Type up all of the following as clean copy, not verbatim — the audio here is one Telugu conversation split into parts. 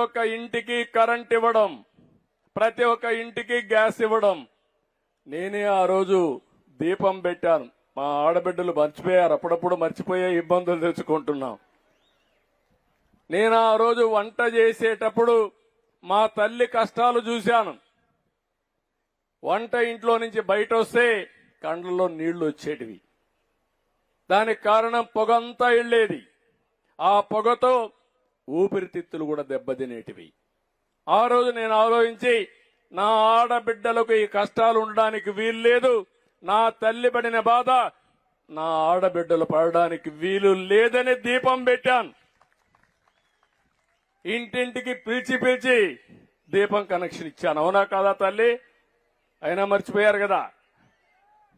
ఒక్క ఇంటికి కరెంట్ ఇవ్వడం, ప్రతి ఒక్క ఇంటికి గ్యాస్ ఇవ్వడం. నేనే ఆ రోజు దీపం పెట్టాను. మా ఆడబిడ్డలు మర్చిపోయారు, అప్పుడప్పుడు మర్చిపోయే ఇబ్బందులు తెచ్చుకుంటున్నాం. నేను ఆ రోజు వంట చేసేటప్పుడు మా తల్లి కష్టాలు చూశాను. వంట ఇంట్లో నుంచి బయట వస్తే కండ్లలో నీళ్లు వచ్చేటివి. దానికి కారణం పొగంతా వెళ్ళేది. ఆ పొగతో ఊపిరితిత్తులు కూడా దెబ్బతినేటివి. ఆ రోజు నేను ఆలోచించి నా ఆడబిడ్డలకు ఈ కష్టాలు ఉండడానికి వీలు లేదు, నా తల్లి పడిన బాధ నా ఆడబిడ్డలు పడడానికి వీలు లేదని దీపం పెట్టాను. ఇంటింటికి పిలిచి పిలిచి దీపం కనెక్షన్ ఇచ్చాను. అవునా కాదా తల్లి? అయినా మర్చిపోయారు కదా.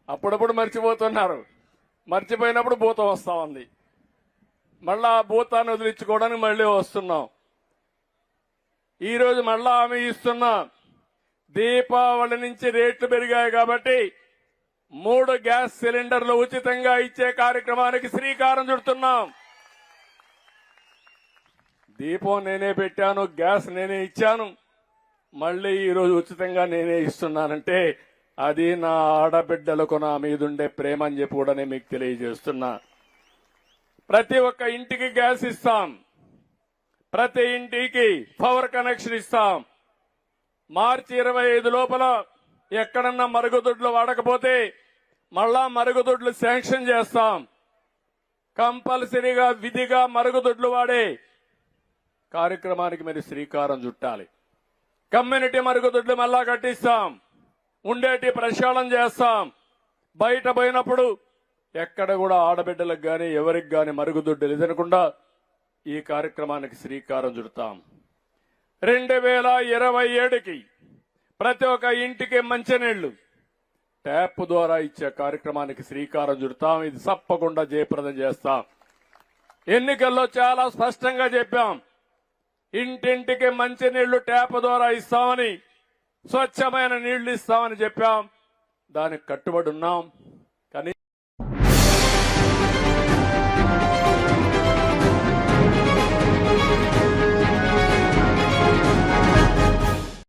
అప్పుడప్పుడు మర్చిపోతున్నారు. మర్చిపోయినప్పుడు భూతం వస్తా ఉంది. మళ్ళా ఆ భూతాన్ని వదిలించుకోవడానికి మళ్ళీ వస్తున్నాం. ఈరోజు మళ్ళా హామీ ఇస్తున్నా, దీపావళి నుంచి రేట్లు పెరిగాయి కాబట్టి 3 గ్యాస్ సిలిండర్లు ఉచితంగా ఇచ్చే కార్యక్రమానికి శ్రీకారం చుడుతున్నాం. దీపం నేనే పెట్టాను, గ్యాస్ నేనే ఇచ్చాను, మళ్ళీ ఈరోజు ఉచితంగా నేనే ఇస్తున్నానంటే అది నా ఆడబిడ్డలకు నా మీదుండే ప్రేమ అని చెప్పి కూడా నేను మీకు తెలియజేస్తున్నా. ప్రతి ఒక్క ఇంటికి గ్యాస్ ఇస్తాం, ప్రతి ఇంటికి పవర్ కనెక్షన్ ఇస్తాం. మార్చి 25 లోపల ఎక్కడన్నా మరుగుదొడ్లు వాడకపోతే మళ్ళా మరుగుదొడ్లు శాంక్షన్ చేస్తాం. కంపల్సరీగా విధిగా మరుగుదొడ్లు వాడే కార్యక్రమానికి మీరు శ్రీకారం చుట్టాలి. కమ్యూనిటీ మరుగుదొడ్లు మళ్ళా కట్టిస్తాం, ఉండేటి ప్రక్షాళన చేస్తాం. బయట పోయినప్పుడు ఎక్కడ కూడా ఆడబిడ్డలకు గాని ఎవరికి గాని మరుగుదొడ్లు ఎదురకుండా ఈ కార్యక్రమానికి శ్రీకారం చుడతాం. 2027కి ప్రతి ఒక్క ఇంటికి మంచినీళ్లు ట్యాప్ ద్వారా ఇచ్చే కార్యక్రమానికి శ్రీకారం చుడతాం. ఇది తప్పకుండా జయప్రదం చేస్తాం. ఎన్నికల్లో చాలా స్పష్టంగా చెప్పాం, ఇంటింటికి మంచినీళ్లు ట్యాప్ ద్వారా ఇస్తామని, స్వచ్ఛమైన నీళ్లు ఇస్తామని చెప్పాం. దానికి కట్టుబడి ఉన్నాం.